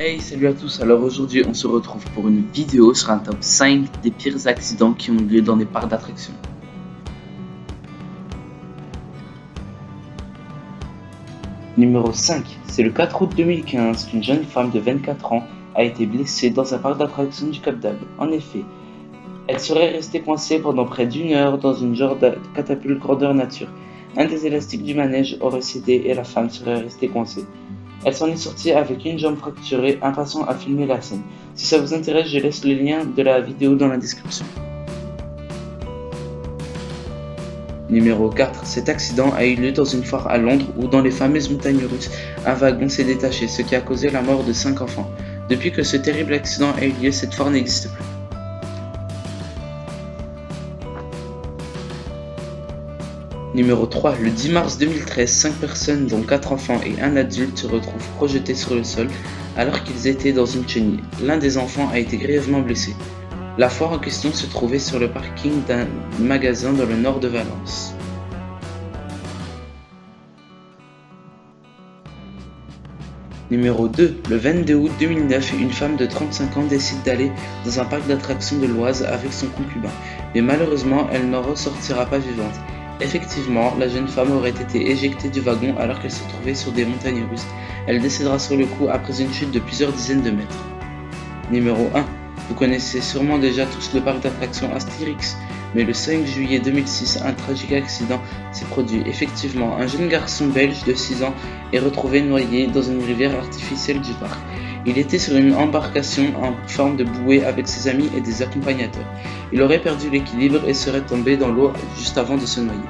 Hey, salut à tous. Alors aujourd'hui, on se retrouve pour une vidéo sur un top 5 des pires accidents qui ont eu lieu dans des parcs d'attractions. Numéro 5. C'est le 4 août 2015 qu'une jeune femme de 24 ans a été blessée dans un parc d'attractions du Cap d'Agde. En effet, elle serait restée coincée pendant près d'une heure dans une genre de catapulte grandeur nature. Un des élastiques du manège aurait cédé et la femme serait restée coincée. Elle s'en est sortie avec une jambe fracturée. Un passant a filmé la scène. Si ça vous intéresse, je laisse le lien de la vidéo dans la description. Numéro 4. Cet accident a eu lieu dans une foire à Londres où, dans les fameuses montagnes russes, un wagon s'est détaché, ce qui a causé la mort de 5 enfants. Depuis que ce terrible accident a eu lieu, cette foire n'existe plus. Numéro 3. Le 10 mars 2013, 5 personnes, dont 4 enfants et un adulte, se retrouvent projetés sur le sol alors qu'ils étaient dans une chenille. L'un des enfants a été grièvement blessé. La foire en question se trouvait sur le parking d'un magasin dans le nord de Valence. Numéro 2. Le 22 août 2009, une femme de 35 ans décide d'aller dans un parc d'attractions de l'Oise avec son concubin, mais malheureusement, elle n'en ressortira pas vivante. Effectivement, la jeune femme aurait été éjectée du wagon alors qu'elle se trouvait sur des montagnes russes. Elle décédera sur le coup après une chute de plusieurs dizaines de mètres. Numéro 1. Vous connaissez sûrement déjà tous le parc d'attractions Astérix, mais le 5 juillet 2006, un tragique accident s'est produit. Effectivement, un jeune garçon belge de 6 ans est retrouvé noyé dans une rivière artificielle du parc. Il était sur une embarcation en forme de bouée avec ses amis et des accompagnateurs. Il aurait perdu l'équilibre et serait tombé dans l'eau juste avant de se noyer.